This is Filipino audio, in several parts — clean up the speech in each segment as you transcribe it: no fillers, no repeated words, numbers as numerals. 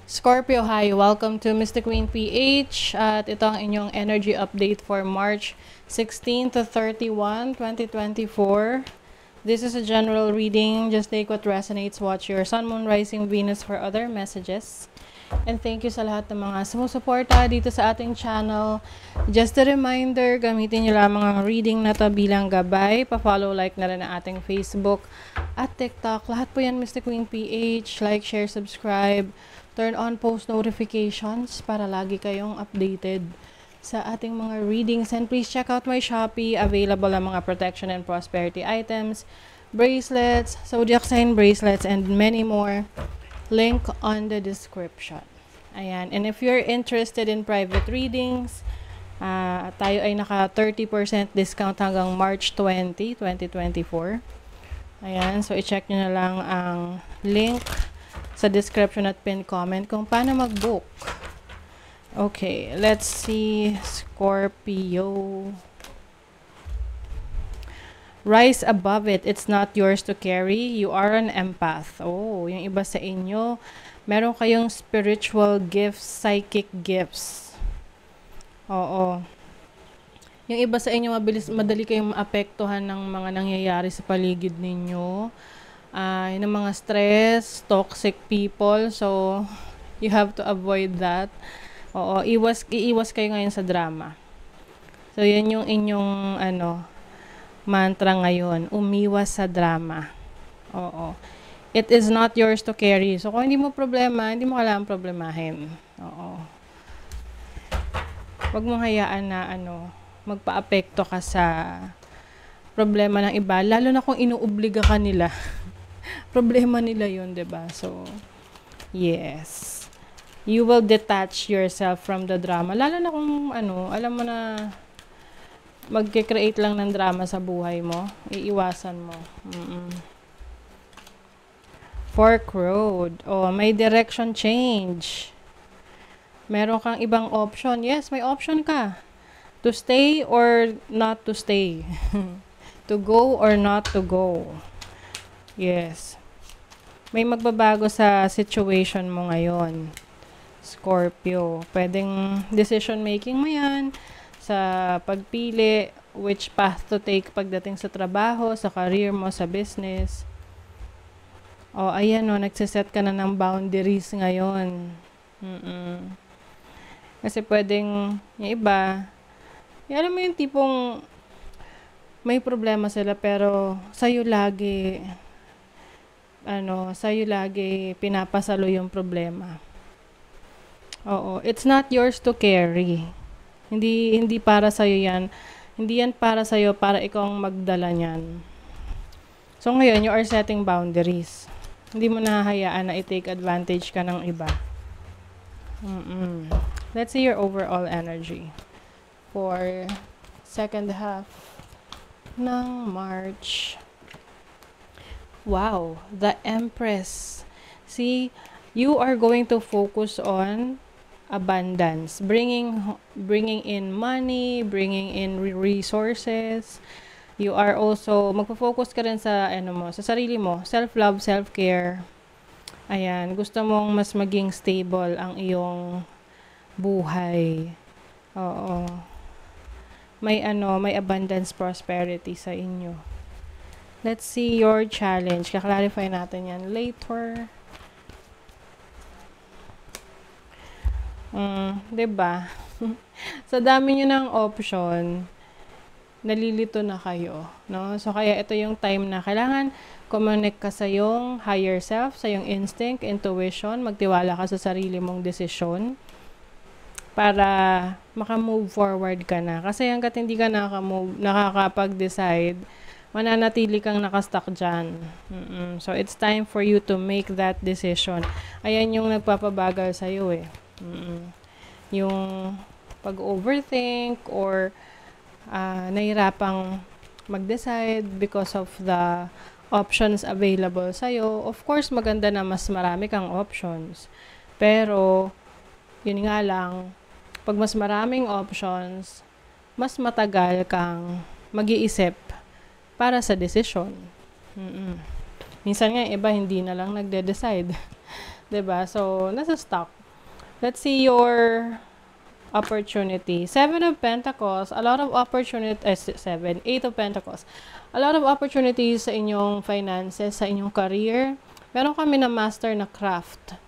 Scorpio, hi! Welcome to Mystic Queen PH at ito ang inyong energy update for March 16 to 31, 2024. This is a general reading. Just take what resonates. Watch your Sun, Moon, Rising, Venus for other messages. And thank you sa lahat ng mga sumusuporta dito sa ating channel. Just a reminder, gamitin nyo lamang ang reading na to bilang gabay. Pa-follow, like na rin ang ating Facebook at TikTok. Lahat po yan Mystic Queen PH. Like, share, subscribe. Turn on post notifications para lagi kayong updated sa ating mga readings. And please check out my Shopee. Available ang mga protection and prosperity items, bracelets, zodiac sign bracelets, and many more. Link on the description. Ayan. And if you're interested in private readings, tayo ay naka 30% discount hanggang March 20, 2024. Ayan. So, i-check nyo na lang ang link sa description at pin comment kung paano mag-book. Okay, let's see. Scorpio. Rise above it. It's not yours to carry. You are an empath. Oh, yung iba sa inyo, meron kayong spiritual gifts, psychic gifts. Oo. Yung iba sa inyo, madali kayong maapektuhan ng mga nangyayari sa paligid ninyo. Yung mga stress, toxic people. So, you have to avoid that. Oo, iiwas kayo ngayon sa drama. So, yan yung inyong, mantra ngayon. Umiwas sa drama. Oo. It is not yours to carry. So, kung hindi mo problema, hindi mo kailangan problemahin. Oo. Huwag mong hayaan na, magpa-apekto ka sa problema ng iba. Lalo na kung inuobliga ka nila. Problema nila yun, 'di ba? So, yes. You will detach yourself from the drama. Lalo na kung alam mo na magke-create lang ng drama sa buhay mo, iiwasan mo. Fork road. Oh, may direction change. Meron kang ibang option. Yes, may option ka. To stay or not to stay. To go or not to go. Yes. May magbabago sa situation mo ngayon, Scorpio. Pwedeng decision making mo yan sa pagpili, which path to take pagdating sa trabaho, sa career mo, sa business. O, ayan o, nagsiset ka na ng boundaries ngayon. Kasi pwedeng, yung iba, alam mo yung tipong may problema sila pero sa'yo lagi pinapasalo yung problema. Oo, it's not yours to carry. Hindi para sa yan. Hindi yan para sa para ikaw ang magdala niyan. So ngayon, you are setting boundaries. Hindi mo nahahayaan na i-take advantage ka ng iba. Let's see your overall energy for second half ng March. Wow, the Empress. See, you are going to focus on abundance, bringing in money, bringing in resources. You are also magfo-focus ka rin sa sa sarili mo, self-love, self-care. Ayan, gusto mong mas maging stable ang iyong buhay. Oo. May abundance, prosperity sa inyo. Let's see your challenge. Kaklarify natin yan later. Diba? Sa dami nyo ng option, nalilito na kayo. No? So, kaya ito yung time na kailangan connect ka sa yung higher self, sa yung instinct, intuition, magtiwala ka sa sarili mong desisyon para maka-move forward ka na. Kasi hanggat hindi ka nakakapag-decide, mananatili kang nakastuck dyan. So, it's time for you to make that decision. Ayan yung nagpapabagal sa'yo eh. Yung pag-overthink or nahirapang mag-decide because of the options available sa'yo. Of course, maganda na mas marami kang options. Pero, yun nga lang, pag mas maraming options, mas matagal kang mag-iisip para sa decision. Minsan nga, iba hindi na lang nagde-decide. 'Diba? So, nasa stuck. Let's see your opportunity. Seven of Pentacles, a lot of opportunity, seven, Eight of Pentacles. A lot of opportunities sa inyong finances, sa inyong career. Meron kami na master na craft.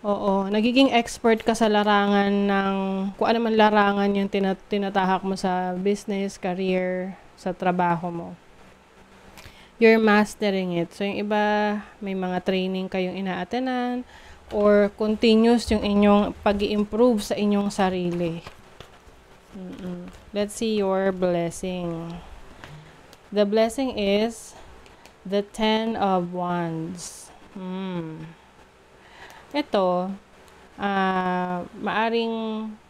Oo, nagiging expert ka sa larangan ng, kung ano man larangan yung tinatahak mo sa business, career, sa trabaho mo. You're mastering it. So, yung iba, may mga training kayong ina-attenan, or continuous yung inyong pag-i-improve sa inyong sarili. Let's see your blessing. The blessing is the Ten of Wands. Ito,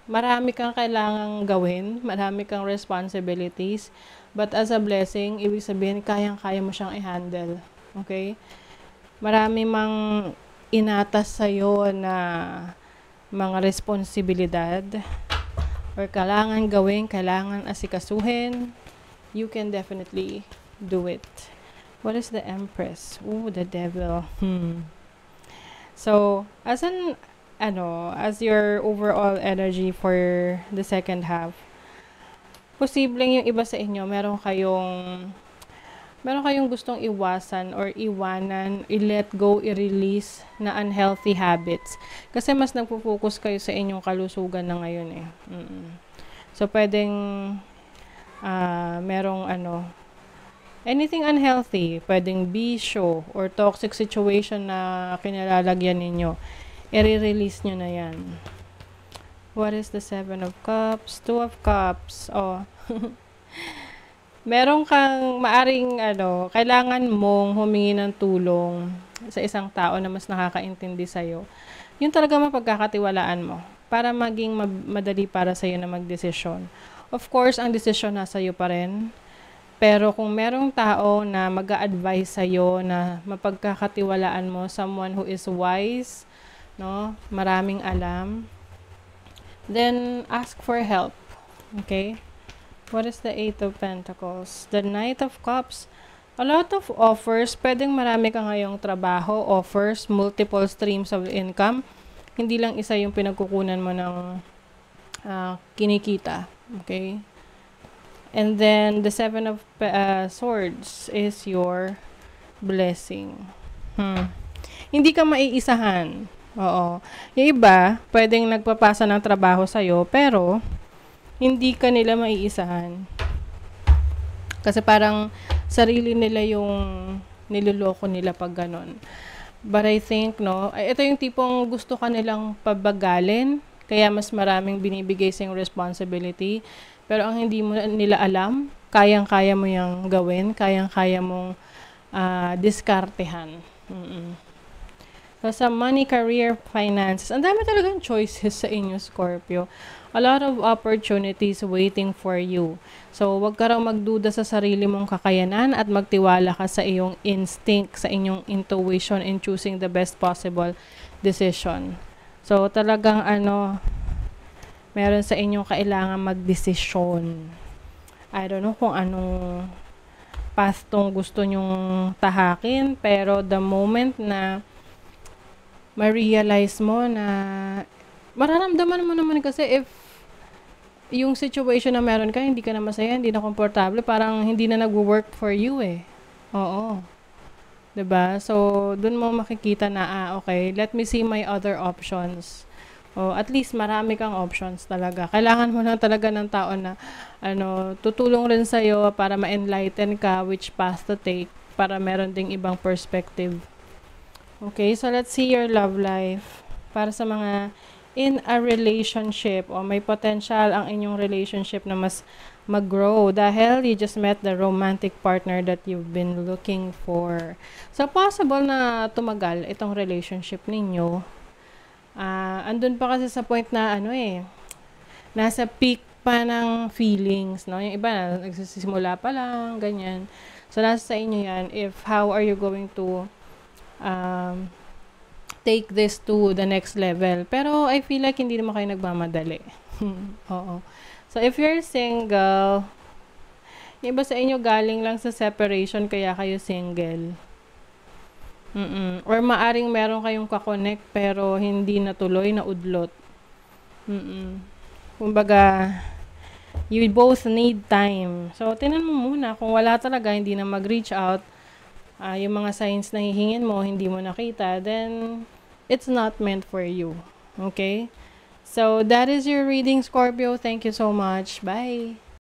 marami kang kailangang gawin, marami kang responsibilities, but as a blessing, ibig sabihin, kayang-kaya mo siyang i-handle. Okay? Marami mang inatas sa'yo na mga responsibilidad or kailangan gawin, kailangan asikasuhin, you can definitely do it. What is the Empress? Ooh, the Devil. So, as your overall energy for the second half, posibleng yung iba sa inyo, meron kayong gustong iwasan or iwanan, i-let go, i-release na unhealthy habits. Kasi mas nagpo-focus kayo sa inyong kalusugan na ngayon eh. So, pwedeng merong anything unhealthy, pwedeng bisyo or toxic situation na kinalalagyan ninyo, i-release nyo na yan. What is the Seven of Cups? Two of Cups. Oh. Meron kang maaring kailangan mong humingi ng tulong sa isang tao na mas nakakaintindi sa'yo. Yun talaga mapagkakatiwalaan mo para maging madali para sa'yo na magdesisyon. Of course, ang desisyon nasa iyo pa rin. Pero kung merong tao na mag-a-advise sa'yo na mapagkakatiwalaan mo, someone who is wise, no, maraming alam, then ask for help. Okay? What is the Eight of Pentacles? The Knight of Cups. A lot of offers. Pwedeng marami ka ngayong trabaho, offers, multiple streams of income. Hindi lang isa yung pinagkukunan mo ng kinikita. Okay? And then, the Seven of Swords is your blessing. Hindi ka maiisahan. Oo. Yung iba, pwedeng nagpapasa ng trabaho sa'yo, pero hindi ka nila maiisahan. Kasi parang sarili nila yung niloloko nila pag ganon. But I think, ito yung tipong gusto ka nilang pabagalin, kaya mas maraming binibigay sa yung responsibility. Pero ang hindi mo nila alam, kayang-kaya mo yung gawin, kayang-kaya mong diskartehan. So, sa money, career, finances, ang dami talagang choices sa inyo, Scorpio. A lot of opportunities waiting for you. So, wag ka raw magduda sa sarili mong kakayanan at magtiwala ka sa iyong instinct, sa inyong intuition in choosing the best possible decision. So, talagang meron sa inyong kailangan magdesisyon. I don't know kung anong path tong gusto nyong tahakin, pero the moment na ma-realize mo na mararamdaman mo naman kasi if yung situation na meron ka, hindi ka na masaya, hindi na komportable, parang hindi na nag-work for you eh. Oo. 'Di ba? So, dun mo makikita na, okay, let me see my other options. At least marami kang options talaga. Kailangan mo lang talaga ng tao na tutulong rin sa'yo para ma-enlighten ka which path to take para meron ding ibang perspective. Okay, so let's see your love life. Para sa mga in a relationship o may potential ang inyong relationship na mas mag-grow dahil you just met the romantic partner that you've been looking for. So, possible na tumagal itong relationship ninyo. Andun pa kasi sa point na nasa peak pa ng feelings, no? Yung iba, nagsisimula pa lang, ganyan. So, nasa sa inyo yan, if how are you going to take this to the next level. Pero I feel like hindi naman kayo nagmamadali. Oo. So if you're single, yung iba sa inyo galing lang sa separation kaya kayo single. Or maaring meron kayong kakonect pero hindi natuloy na udlot. Kumbaga, you both need time. So, tinan mo muna. Kung wala talaga, hindi na mag-reach out, yung mga signs na hihingin mo, hindi mo nakita, then it's not meant for you. Okay? So, that is your reading, Scorpio. Thank you so much. Bye!